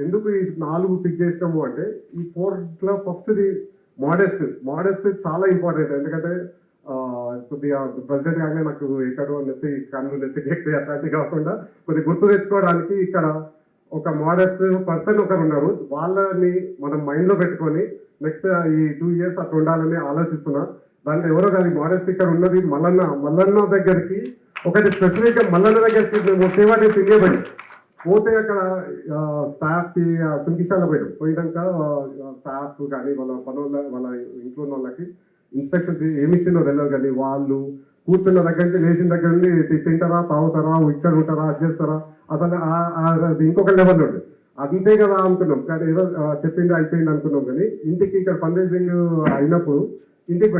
ఎందుకు ఈ 4 పిక్ చేసినాము అంటే ఈ 4లో ఫస్ట్ది మోడెస్ట్ చాలా ఇంపార్టెంట్. ఎందుకంటే కొద్దిగా ప్రెసిడెంట్ కాగానే నాకు ఎక్కడో నెత్తి కన్ను నెత్తి ఎక్కి అట్లాంటివి కాకుండా కొద్దిగా గుర్తు తెచ్చుకోవడానికి ఇక్కడ ఒక మోడెస్ట్ పర్సన్ ఒకరు ఉన్నారు. వాళ్ళని మనం మైండ్లో పెట్టుకొని నెక్స్ట్ ఈ 2 years అట్లా ఉండాలని ఆలోచిస్తున్నా. దాంట్లో ఎవరో కాదు, మోడెస్ట్ ఇక్కడ ఉన్నది మల్లన్న దగ్గరికి ఒకటి స్పెసిఫిక్గా మల్లన్న దగ్గరికి మేము సేవా డే తిరిగేబడి పోతే అక్కడ స్టాఫ్కి కుంకిశాల పోయినాక స్టాఫ్ కానీ వాళ్ళ వాళ్ళ ఇంట్లో ఉన్న వాళ్ళకి ఇన్స్ట్రక్షన్స్ ఏమి ఇచ్చిందో తెలియదు, కానీ వాళ్ళు కూర్చున్న దగ్గర నుంచి లేచిన దగ్గర నుండి తింటారా, తాగుతారా, ఇక్కడ ఉంటారా, అది చేస్తారా, అసలు అది ఇంకొక లెవెల్ ఉంది. అంతే కదా అనుకున్నాం, కానీ ఏదో చెప్పింది అయిపోయింది అనుకున్నాం. కానీ ఇంటికి ఇక్కడ ఫండ్ రైజింగ్ అయినప్పుడు ఇంటికి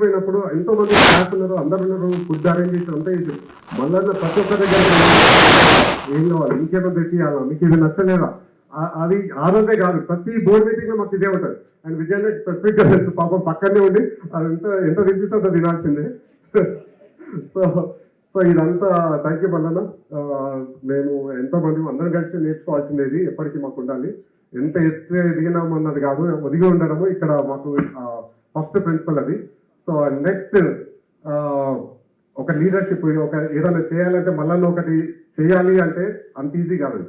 పోయినప్పుడు ఎంతో మంది స్టాఫ్ ఉన్నారు, అందరు ఉన్నారు, ఫుడ్ అరేంజ్ చేసి అంతా చేసి మళ్ళీ ప్రతి ఒక్క దగ్గర ఏం కావాలి, ఇంకేమో తెచ్చియాలా, మీకు ఇది నచ్చలేదా, అది ఆ రోజే కాదు ప్రతి బోర్డు మీటింగ్ లో మాకు ఇదే ఉంటుంది. అండ్ విజయాన్ని స్పెసిఫిక్ గా తెలుసు, పాపం పక్కనే ఉండి అది ఎంత తినిపిస్తుందో తినాల్సిందే. సో ఇదంతా థ్యాంక్ యూ మల్లన్న. మేము ఎంతో మంది అందరం కలిసి నేర్చుకోవాల్సిందేది ఎప్పటికీ మాకు ఉండాలి. ఎంత ఎదిగినాము అన్నది కాదు, ఒదిగి ఉండడము ఇక్కడ మాకు ఫస్ట్ ప్రిన్సిపల్ అది. సో నెక్స్ట్ ఒక లీడర్షిప్, ఒక ఏదైనా చేయాలంటే మల్లన్న ఒకటి చేయాలి అంటే అంత ఈజీ కాదు.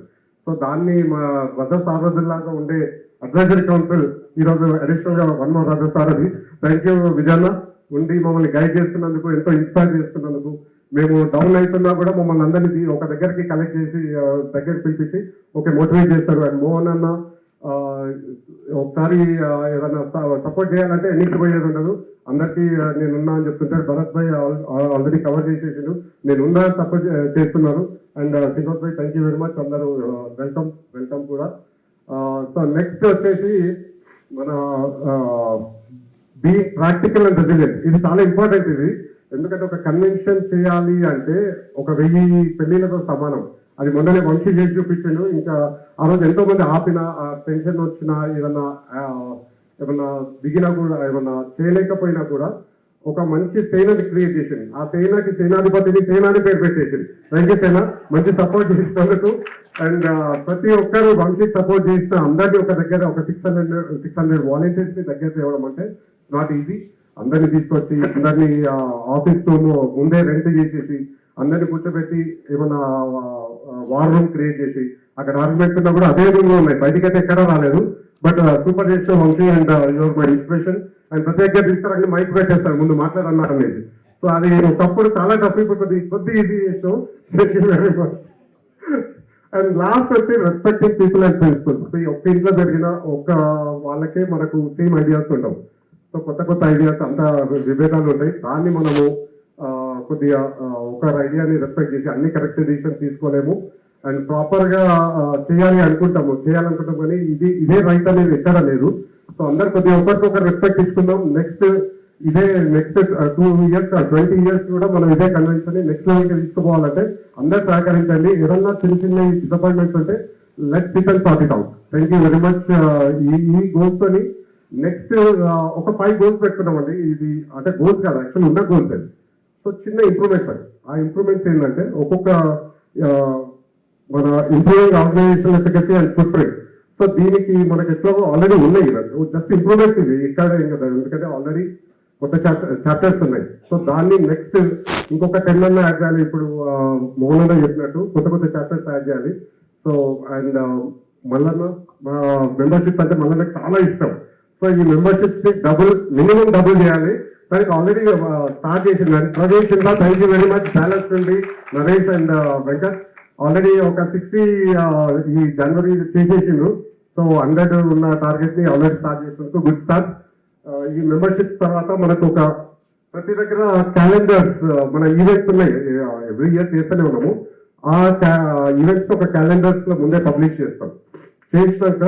సో దాన్ని మా రజత్ సారథుల్లాగా ఉండే అడ్వైజరీ కౌన్సిల్ ఈరోజు అడిషనల్ గా 1 more Rajat Sarathi. Thank you విజయన్న, ఉండి మమ్మల్ని గైడ్ చేస్తున్నందుకు, ఎంతో ఇన్స్పైర్ చేస్తున్నందుకు. మేము డౌన్ అవుతున్నా కూడా మమ్మల్ని అందరినీ ఒక దగ్గరికి కలెక్ట్ చేసి దగ్గరికి పిలిపించి ఓకే మోటివేట్ చేస్తారు. అండ్ మోహన్ అన్న ఒకసారి ఏదైనా సపోర్ట్ చేయాలంటే ఎన్నికి పోయేది ఉండదు, అందరికీ నేనున్నా అని చెప్తుంటారు. భరత్ భాయ్ ఆల్రెడీ కవర్ చేసేసాను, నేనున్నా సపోర్ట్ చేస్తున్నారు. And Srinivas Bhai thank you very much, అందరూ వెల్కమ్ కూడా. సో నెక్స్ట్ వచ్చేసి మన బీ ప్రాక్టికల్ అండ్ రెసిలియెంట్, ఇది చాలా ఇంపార్టెంట్. ఇది ఎందుకంటే ఒక కన్వెన్షన్ చేయాలి అంటే 1000 పెళ్లిళ్ళతో సమానం. అది మొన్ననే వంశీ చేసి చూపించాను. ఇంకా ఆ రోజు ఎంతో మంది ఆపిన, టెన్షన్ వచ్చినా, ఏమన్నా దిగినా కూడా, ఏమన్నా చేయలేకపోయినా కూడా ఒక మంచి సేనని క్రియేట్ చేసింది. ఆ సేనకి సేనాధిపతిని సేనాని పేరు పెట్టేసింది. థ్యాంక్ యూ సేన, మంచి సపోర్ట్ చేసినందుకు. అండ్ ప్రతి ఒక్కరు వంశీకి సపోర్ట్ చేసిన అందరినీ ఒక దగ్గర ఒక 600 వాలంటీర్స్ ని దగ్గర తేవడం అంటే నాట్ ఈజీ. అందరినీ తీసుకొచ్చి అందరినీ ఆఫీస్ రూమ్ ముందే రెంట్ చేసేసి అందరినీ కూర్చోబెట్టి ఏమన్నా వార్ రూమ్ క్రియేట్ చేసి అక్కడ ఆర్గ్యుమెంట్ ఉన్నా కూడా అదే రూమ్ లో ఉన్నాయి, బయటకైతే ఎక్కడా రాలేదు. బట్ సూపర్ చేసిన Vamshi and your my inspiration. And ప్రతి దగ్గర తీసుకురండి మైక్ పెట్టేస్తారు ముందు మాట్లాడన్నారు అనేది. సో అది ఒకప్పుడు చాలా టఫ్, ఇప్పుడు కొద్ది ఈజీ చేసాం. అండ్ లాస్ట్ వచ్చి రెస్పెక్టింగ్ పీపుల్ అండ్ ప్రిన్సిపల్స్. ఒక్క ఇంట్లో జరిగిన ఒక్క వాళ్ళకే మనకు సేమ్ ఐడియాస్ ఉంటాం. సో కొత్త ఐడియాస్ అంత విభేదాలు ఉంటాయి. దాన్ని మనము కొద్దిగా ఒకరి ఐడియాని రెస్పెక్ట్ చేసి అన్ని కరెక్ట్ డిసిషన్ తీసుకోలేము. అండ్ ప్రాపర్ గా చేయాలనుకుంటాం కానీ ఇదే రైట్ అనేది ఎక్కడ లేదు. సో అందరు కొద్దిగా ఒకరికొకరు రెస్పెక్ట్ ఇచ్చుకుందాం. నెక్స్ట్ 2 years 20 years కూడా మనం ఇదే కన్వెన్షన్ నెక్స్ట్ లెవెల్కి తీసుకుపోవాలంటే అందరు సహకరించండి. ఏదన్నా చిన్న డిసప్పాయింట్మెంట్స్ ఉంటే let's SIT and sort it out. Thank you very much. ఈ గోల్స్ తోని నెక్స్ట్ ఒక 5 goals పెట్టుకున్నామండి. ఇది అంటే గోల్స్ కాదు, యాక్చువల్ ఉన్న గోల్స్ అది. సో చిన్న ఇంప్రూవ్మెంట్స్ అది. ఆ ఇంప్రూవ్మెంట్స్ ఏంటంటే ఒక్కొక్క మన improving organization efficacy and footprint. So దీనికి మనకి ఎట్లా ఆల్రెడీ ఉన్నాయి, జస్ట్ ఇంప్రూవ్మెంట్స్ ఇది ఇక్కడ కదా, ఎందుకంటే ఆల్రెడీ కొత్త చాప్టర్స్ ఉన్నాయి. సో దాన్ని నెక్స్ట్ ఇంకొక 10 అన్న యాడ్ చేయాలి. ఇప్పుడు మోహన్ చెప్పినట్టు కొత్త చాప్టర్స్ యాడ్ చేయాలి. సో అండ్ మల్లన్న మెంబర్షిప్ అంటే మల్లన్నకి చాలా ఇష్టం. సో ఈ మెంబర్షిప్ మినిమం డబుల్ చేయాలి. దానికి ఆల్రెడీ స్టార్ట్ చేసిందండి Pravesh. Thank you very much. Balance నుండి నరేష్ అండ్ వెంకట్ ఆల్రెడీ ఒక 60 ఈ జనవరి చేసేసిండ్రు. సో 100 ఉన్న టార్గెట్ ని ఆల్రెడీ స్టార్ట్ చేసినందుకు గుడ్ స్టార్ట్. ఈ మెంబర్షిప్ తర్వాత మనకు ఒక ప్రతి దగ్గర క్యాలెండర్స్ మన ఈవెంట్స్ ఉన్నాయి, ఎవ్రీ ఇయర్ చేస్తూనే ఉన్నాము. ఆ ఈవెంట్స్ ఒక క్యాలెండర్స్ లో ముందే పబ్లిష్ చేస్తాం. చేసినాక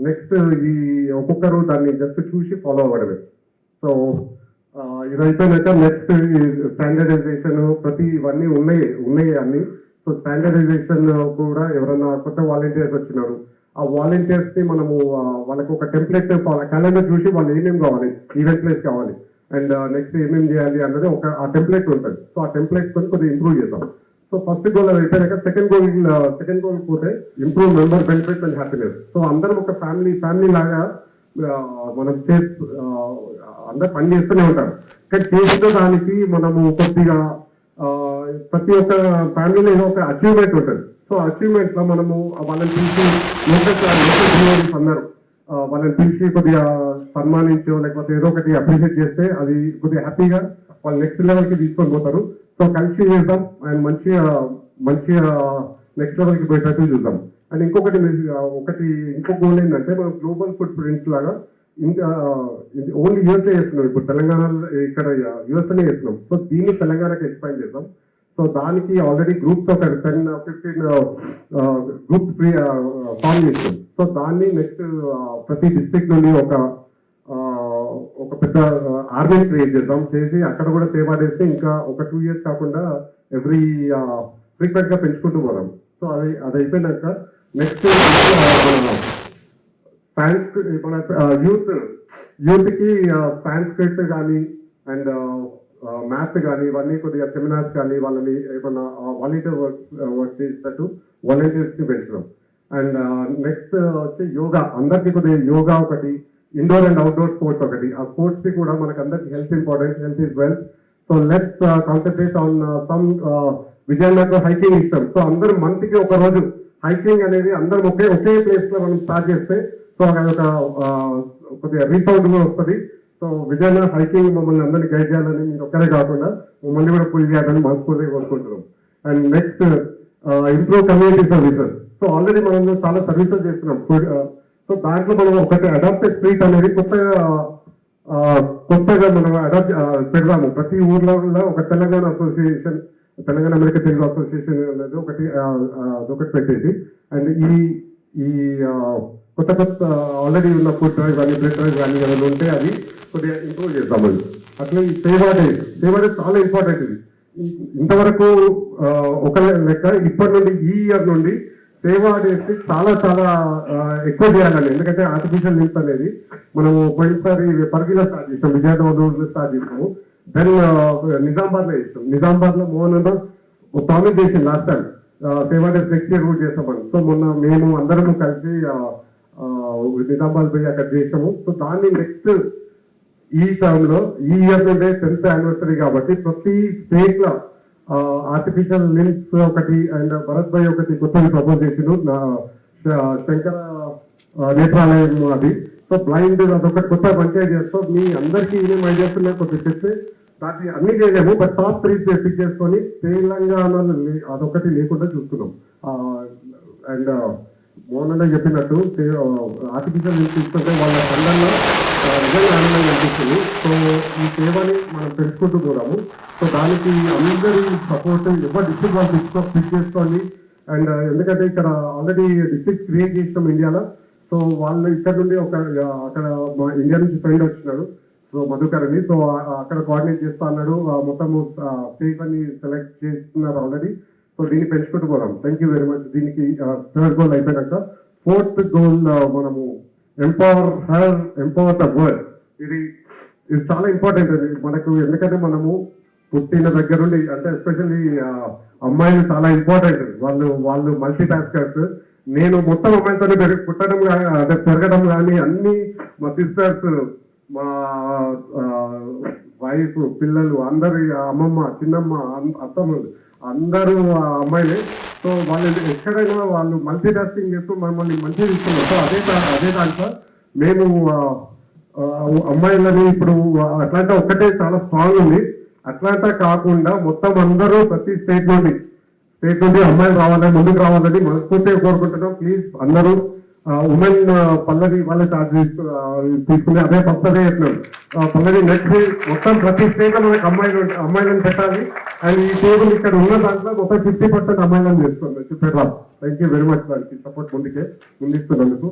నెక్స్ట్ ఈ ఒక్కొక్కరు దాన్ని జస్ట్ చూసి ఫాలో అవ్వడమే. సో ఇదైపోయినాక నెక్స్ట్ స్టాండర్డైజేషన్ ప్రతి ఇవన్నీ ఉన్నాయి అన్ని. సో స్టాండర్డైజేషన్ కూడా ఎవరైనా కొత్త వాలంటీర్స్ వచ్చినారు, ఆ వాలంటీర్స్ ని మనము వాళ్ళకి ఒక టెంప్లెట్ క్యాలెండర్ చూసి వాళ్ళు ఏమేమి కావాలి, ఈవెంట్ ప్లేస్ కావాలి అండ్ నెక్స్ట్ ఏమేమి చేయాలి అన్నది ఆ టెంప్లెట్ ఉంటుంది. సో ఆ టెంప్లెట్ తో కొద్దిగా ఇంప్రూవ్ చేద్దాం. సో సో ఫస్ట్ గోల్ అది అయిపోయాక సెకండ్ గోల్ పోతే improve member benefit and happiness. So అందరం ఒక ఫ్యామిలీ లాగా మనం అందరు పని చేస్తూనే ఉంటారు. కానీ చేసిన దానికి మనము కొద్దిగా ప్రతి ఒక్క ఫ్యామిలీలో ఏదో ఒక అచీవ్మెంట్ ఉంటుంది. సో అచీవ్మెంట్ లో మనము వాళ్ళని పిలిచి లోకల్ అన్నారు వాళ్ళని పిలిచి కొద్దిగా సన్మానించో లేకపోతే ఏదో ఒకటి అప్రిషియేట్ చేస్తే అది కొద్దిగా హ్యాపీగా వాళ్ళు నెక్స్ట్ లెవెల్ కి తీసుకొని పోతారు. సో కలిసి చేద్దాం అండ్ మంచిగా నెక్స్ట్ లెవెల్ కి పోయేటట్టు చూద్దాం. అండ్ ఇంకో గోల్ ఏంటంటే మనం గ్లోబల్ ఫుడ్ ప్రింట్ లాగా ఇంకా ఓన్లీ యూఎస్ఏ చేస్తున్నాం. ఇప్పుడు తెలంగాణలో ఇక్కడ యూఎస్ఏనే చేస్తున్నాం. సో దీన్ని తెలంగాణకి ఎక్స్పాండ్ చేద్దాం. సో దానికి ఆల్రెడీ గ్రూప్స్ ఒక 10-15 గ్రూప్స్ ఫామ్ చేస్తాం. సో దాన్ని నెక్స్ట్ ప్రతి డిస్ట్రిక్ట్ నుండి ఒక పెద్ద ఆర్మీని క్రియేట్ చేద్దాం. చేసి అక్కడ కూడా సేవ చేస్తే ఇంకా ఒక 2 years కాకుండా ఎవ్రీ ఫ్రీక్వెంట్ గా పెంచుకుంటూ పోదాం. సో అది అయిపోయినాక నెక్స్ట్ మన యూత్ కి సాంస్క్రిట్ కానీ అండ్ మ్యాథ్స్ కానీ ఇవన్నీ కొద్దిగా సెమినార్స్ కానీ వాళ్ళని ఏమన్నా వాలంటీర్ వర్క్ చేసేటట్టు వాలంటీర్స్ ని పెంచడం. అండ్ నెక్స్ట్ వచ్చి యోగా, అందరికీ కొద్దిగా యోగా ఒకటి, ఇండోర్ అండ్ అవుట్డోర్ స్పోర్ట్స్ ఒకటి. ఆ స్పోర్ట్స్ కి కూడా మనకు అందరికి health important, health is wealth. So let's concentrate on some Vijayanagar hiking ఇష్టం. సో అందరూ మంత్కి ఒక రోజు హైకింగ్ అనేది అందరం ఒకే ప్లేస్ లో మనం స్టార్ట్ చేస్తే సో అదొక కొద్దిగా రీసౌండ్ కూడా వస్తుంది. సో విజయనగర్ హైకింగ్ మమ్మల్ని అందరినీ గైడ్ చేయాలని, మీరు ఒక్కరే కాకుండా మమ్మల్ని కూడా పుల్ చేయాలని మనస్ఫూర్తిగా కోరుకుంటున్నాం. And next improve community services. So already మనం చాలా సర్వీసెస్ చేస్తున్నాం. సో దాంట్లో మనం ఒకటి అడాప్టెడ్ స్ట్రీట్ అనేది కొత్తగా మనం పెడదాము. ప్రతి ఊర్లో ఒక Telangana association, Telangana American Telugu association అనేది ఒకటి పెట్టేసి అండ్ ఈ కొత్త ఆల్రెడీ ఉన్న ఫుడ్ డ్రైవ్ కానీ బ్లడ్ డ్రైవ్ కానీ ఏమైనా ఉంటే అది కొద్దిగా ఇంప్రూవ్ చేద్దామని. అట్లా ఈ సేవా డే చాలా ఇంపార్టెంట్. ఇది ఇంతవరకు ఒక లెక్క, ఇప్పటి నుండి ఈ ఇయర్ నుండి సేవా డేస్ చాలా ఎక్కువ చేయాలండి. ఎందుకంటే ఆర్టిఫిషియల్ లింక్స్ అనేది మనము పోయినసారి పరిధిలో స్టార్ట్ చేసాం, విజయనగరంలో స్టార్ట్ చేసాము. దెన్ నిజామాబాద్ లో చేసాం. నిజామాబాద్ లో మోహన్ ప్రామిస్ చేసింది లాస్ట్ టైం సేవా డేస్ నెక్స్ట్ ఇయర్ కూడా చేస్తామని. సో మొన్న మేము అందరము కలిసి నిజామాబాద్ పోయి అక్కడ చేసాము. సో దాన్ని నెక్స్ట్ ఈ టర్మ్ లో ఈ ఇయర్ నుండే 10th anniversary కాబట్టి ప్రతి స్టేట్ లో ఆర్టిఫిషియల్ లింక్స్ ఒకటి అండ్ భరత్ భాయ్ ఒకటి కొత్తది ప్రపోజ్ చేసిండు, శంకర నేత్రాలయం అది. సో బ్లైండ్ అదొకటి కొత్త పంచాయతీ చేస్తాం. మీ అందరికీ ఏమేమి ఐడియాస్ ఉన్నాయో కొద్దిగా చెప్తే దాన్ని అన్ని చేయలేము, బట్ టాప్ 3 పిక్ చేసుకొని తెలంగాణలో అదొకటి లేకుండా చూస్తున్నాం. అండ్ మోహన్ చెప్పినట్టు ఆర్టిఫిషియల్ లింక్స్ తీసుకుంటే వాళ్ళ కళ్ళల్లో నిజంగా ఆనందంగా అనిపిస్తుంది. సో ఈ సేవని మనం పెంచుకుంటూ పోదాము. సో దానికి అందరి సపోర్ట్ ఎవరు డిస్ట్రిక్ట్ వాళ్ళు పిక్ చేసుకోండి. అండ్ ఎందుకంటే ఇక్కడ ఆల్రెడీ డిస్ట్రిక్ట్ క్రియేట్ చేసినాం ఇండియాలో. సో వాళ్ళు ఇక్కడ నుండి అక్కడ మా ఇండియా నుంచి ఫ్రెండ్ వచ్చినాడు, సో మధుకర్ అని. సో అక్కడ కోఆర్డినేట్ చేస్తా అన్నాడు. మొత్తము స్టేట్ అని సెలెక్ట్ చేస్తున్నారు ఆల్రెడీ. సో దీన్ని పెంచుకుంటూ పోదాం. Thank you very much. దీనికి 3rd గోల్ అయిపోయాక 4th గోల్ మనము ఎంపవర్ ద వరల్డ్. ఇది చాలా ఇంపార్టెంట్ అది మనకు. ఎందుకంటే మనము పుట్టిన దగ్గర నుండి అంటే ఎస్పెషల్లీ అమ్మాయిలు చాలా ఇంపార్టెంట్. వాళ్ళు మల్టీ టాస్కర్స్. నేను మొత్తం అమ్మాయిలతోనే పుట్టడం కానీ అంటే పెరగడం కానీ అన్ని మా సిస్టర్స్, మా వైఫ్, పిల్లలు అందరు, అమ్మమ్మ, చిన్నమ్మ, అత్తమ్మ అందరూ అమ్మాయిలే. సో వాళ్ళు ఎక్కడైనా వాళ్ళు మల్టీ టాస్కింగ్ చేస్తూ మమ్మల్ని మంచిగా తీసుకున్నారు. సో అదే దాంట్లో మేము అమ్మాయిలని ఇప్పుడు అట్లాంటా ఒక్కటే చాలా స్ట్రాంగ్ ఉంది. అట్లాంటా కాకుండా మొత్తం అందరూ ప్రతి స్టేట్ నుండి అమ్మాయిలు రావాలని, ముందుకు రావాలని మనస్ఫూర్తిగా కోరుకుంటున్నాం. ప్లీజ్ అందరూ ఉమెన్ పల్లవి వాళ్ళే ఛార్జ్ తీసుకుని అదే పక్కనే చెప్తున్నాం. పల్లవి నెక్స్ట్ మొత్తం ప్రతి స్టేట్ లో మనకి అమ్మాయిలను పెట్టాలి. అండ్ ఈ టేబుల్ ఇక్కడ ఉన్న దాంట్లో మొత్తం 50% అమ్మాయిలను చేస్తుంది పెట్టాలి. థ్యాంక్ యూ వెరీ మచ్ దానికి సపోర్ట్ ముందిస్తున్నందుకు.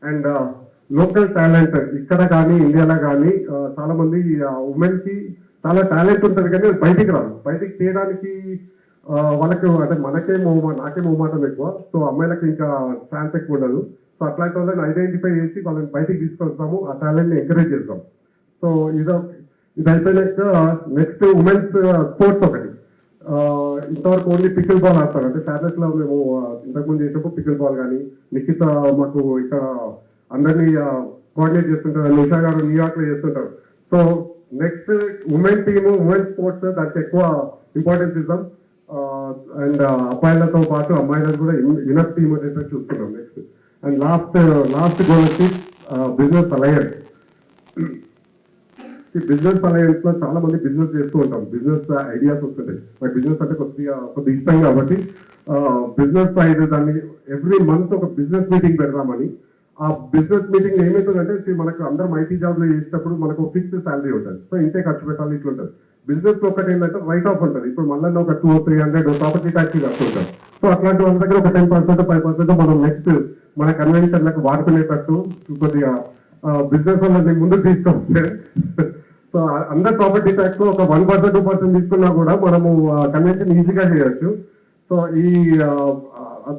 అండ్ లోకల్ టాలెంట్ ఇక్కడ కానీ ఇండియాలో కానీ చాలా మంది ఉమెన్ కి చాలా టాలెంట్ ఉంటుంది, కానీ బయటికి రాదు. బయటికి తీయడానికి వాళ్ళకి అంటే నాకే మొహమాటం ఎక్కువ. సో అమ్మాయిలకి ఇంకా ఛాన్స్ ఎక్కువ ఉండదు. సో అట్లాంటి వాళ్ళని ఐడెంటిఫై చేసి వాళ్ళని బయటికి తీసుకొస్తాము, ఆ టాలెంట్ ని ఎంకరేజ్ చేస్తాం. సో ఇది అయిపోయినాక నెక్స్ట్ ఉమెన్స్ స్పోర్ట్స్ ఒకటి ఇంతవరకు ఓన్లీ పికిల్ బాల్ ఆడతారు. అంటే షార్లెస్ లో మేము ఇంతకుముందు చేసినప్పుడు పికిల్ బాల్ కానీ నిఖిత మాకు ఇక్కడ అందరినీ కోఆర్డినేట్ చేస్తుంటారు. నిషా గారు న్యూయార్క్ లో చేస్తుంటారు. So next women team, women sports దానికి ఎక్కువ ఇంపార్టెన్స్ ఇద్దాం. అండ్ అబ్బాయిలతో పాటు అమ్మాయిలకు కూడా ఇనఫ్ టీమ్ అనేది చూస్తున్నాం నెక్స్ట్. అండ్ లాస్ట్ గోల్ వచ్చి బిజినెస్ అలయన్స్. బిజినెస్ అలయన్స్ లో చాలా మంది బిజినెస్ చేస్తూ ఉంటాం, బిజినెస్ ఐడియాస్ వస్తుంటాయి. బట్ బిజినెస్ అంటే కొద్దిగా ఇష్టం కాబట్టి బిజినెస్ సైడ్ దాన్ని ఎవ్రీ మంత్ ఒక బిజినెస్ మీటింగ్ పెడదామని. ఆ బిజినెస్ మీటింగ్ ఏమవుతుందంటే మనకు అందరం ఐటీ జాబ్ లో చేసేటప్పుడు మనకు ఫిక్స్డ్ శాలరీ ఉంటుంది. సో ఇంతే ఖర్చు పెట్టాలి ఇట్లా ఉంటుంది. బిజినెస్ లో ఒకటి ఏంటంటే రైట్ ఆఫ్ ఉంటుంది. ఇప్పుడు మళ్ళీ ఒక 200-300 ప్రాపర్టీ ట్యాక్స్ కట్టుకుంటారు. సో అట్లాంటి వాళ్ళ దగ్గర ఒక 10%, 5% మనం నెక్స్ట్ మన కన్వెన్షన్లకు వాడుకునేటట్టు కొద్దిగా బిజినెస్ వాళ్ళని ముందుకు తీసుకొస్తే, సో అందరు ప్రాపర్టీ ట్యాక్స్ ఒక 1%, 2% తీసుకున్నా కూడా మనము కన్వెన్షన్ ఈజీగా చేయొచ్చు. సో ఈ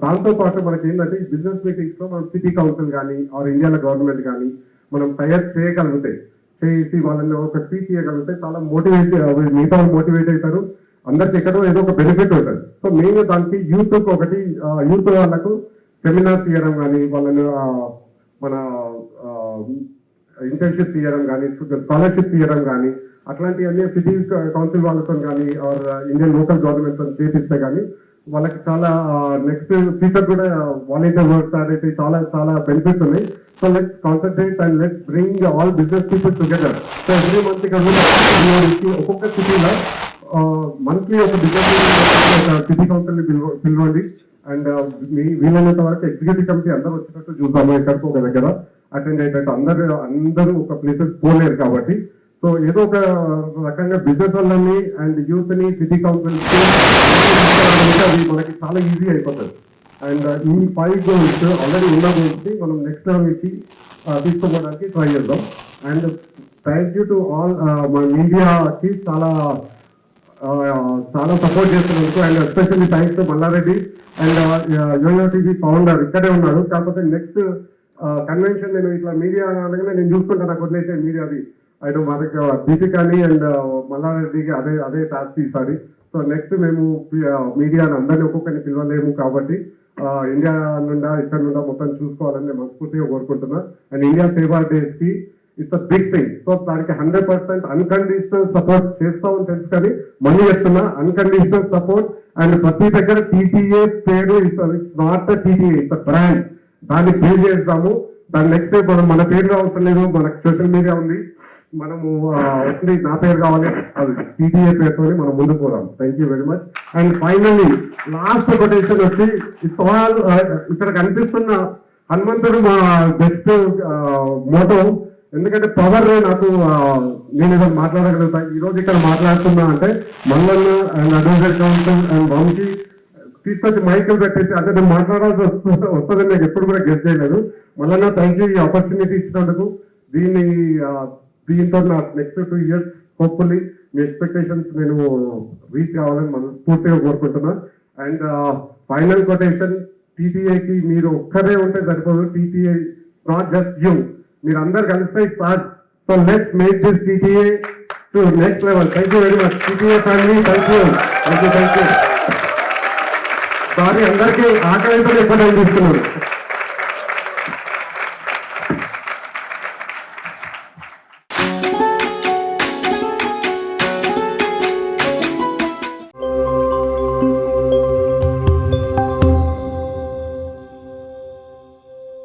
దాంతో పాటు మనకి ఏంటంటే ఈ బిజినెస్ మీటింగ్స్ లో మనం సిటీ కౌన్సిల్ కానీ ఆర్ ఇండియాలో గవర్నమెంట్ కానీ మనం తయారు చేయగలిగితే, చేసి వాళ్ళని ఒక స్పీచ్ చేయగలిగితే చాలా మోటివేట్, మిగతా వాళ్ళు మోటివేట్ అవుతారు. అందరికి ఎక్కడో ఏదో ఒక బెనిఫిట్ ఉంటుంది. సో మెయిన్ దానికి యూత్ ఒకటి, యూత్ వాళ్ళకు సెమినార్స్ చేయడం కానీ, వాళ్ళని మన ఇంటర్న్షిప్ తీయడం కానీ, స్కాలర్షిప్ తీయడం కానీ, అట్లాంటివన్నీ సిటీ కౌన్సిల్ వాళ్ళతో కానీ ఆర్ ఇండియన్ లోకల్ గవర్నమెంట్ చేపిస్తే కానీ వాళ్ళకి చాలా నెక్స్ట్ ఫ్యూచర్ కూడా వాలంటీర్ వర్క్ అయితే చాలా చాలా బెనిఫిట్స్ ఉన్నాయి. So let's concentrate and let's bring all business people together. So every month ఇక్కడ ఒక్కొక్క సిటీలో మంత్లీ ఒక బిజినెస్ సిటీ కౌన్సిల్ పిలవండి. అండ్ వీలైనంత వరకు ఎగ్జిక్యూటివ్ కమిటీ అందరూ వచ్చినట్టు చూద్దాము. ఎక్కడికి ఒక దగ్గర అటెండ్ అయ్యేటట్టు అందరూ ఒక ప్లేసెస్ పోలేరు కాబట్టి, సో ఏదో ఒక రకంగా బిజినెస్ వాళ్ళని అండ్ యూత్ ని సిటీ కౌన్సిల్ అది మనకి చాలా ఈజీ అయిపోతుంది. అండ్ ఈ 5 గోల్స్ ఆల్రెడీ ఉన్న గోల్స్ మనం నెక్స్ట్ లెవెల్కి తీసుకోవడానికి ట్రై చేద్దాం. And thank you to all మన మీడియాకి చాలా సపోర్ట్ చేస్తున్నందుకు. And especially thanks to Mallareddy and yoyo TV founder ఇక్కడే ఉన్నారు. కాకపోతే నెక్స్ట్ కన్వెన్షన్ నేను ఇట్లా మీడియా అనగానే నేను చూసుకుంటాను, నాకు వదిలేసే మీడియాది అయితే మనకి దీపికాని అండ్ మల్లారెడ్డికి అదే టాస్క్ ఈసారి. సో నెక్స్ట్ మేము మీడియాని అందరినీ ఒక్కొక్కరిని పిలవలేము కాబట్టి ఇండియా నుండా ఇక్కడ నుండా మొత్తం చూసుకోవాలని నేను మనస్ఫూర్తిగా కోరుకుంటున్నా. అండ్ ఇండియా సేవా డేస్ కి it's a big thing. So దానికి 100% అన్కండిషనల్ సపోర్ట్ చేస్తామని తెలుసు, కానీ మళ్ళీ చెప్తున్నా అన్కండిషనల్ సపోర్ట్. అండ్ ప్రతి దగ్గర టీటీఏ పేరు it's not TTA, it's brand. దాన్ని పే చేస్తాము. దాని నెక్స్ట్ మనం మన పేరు అవసరం లేదు, మనకు సోషల్ మీడియా ఉంది, మనము వస్తుంది నా పేరు కావాలి, అది టీటీఏ పేరుతో మనం ముందుకు పోదాం. Thank you very much. And finally last quotation వచ్చి ఇట్స్ ఆల్ ఇక్కడ కనిపిస్తున్న హనుమంతుడు మా బెస్ట్ మోటో. ఎందుకంటే పవర్ నాకు నేను ఏదో మాట్లాడగలుగుతా. ఈ రోజు ఇక్కడ మాట్లాడుతున్నా అంటే Mallanna and advocate council and Vamshi తీసుకొచ్చి మైకులు పెట్టేసి అంటే నేను మాట్లాడాల్సి వస్తుందని నేను ఎప్పుడు కూడా గెస్ట్ చేయలేదు. మల్లన్న థ్యాంక్ యూ ఈ ఆపర్చునిటీ ఇచ్చినందుకు. దీంతో నా నెక్స్ట్ 2 years హోప్ఫుల్లీ మీ ఎక్స్పెక్టేషన్స్ నేను రీచ్ కావాలని మనం పూర్తిగా కోరుకుంటున్నా. అండ్ ఫైనల్ కొటేషన్, టీటీఐకి మీరు ఒక్కరే ఉంటే సరిపోదు. టీటీఐ నాట్ జస్ట్ యూ, మీరు అందరు కలిస్తే start. So let's make this TTI to next level. Thank you very much TTI family. Thank you. Sorry అందరికీ ఆకలితో ఎక్కువ టైం తీసుకున్నారు.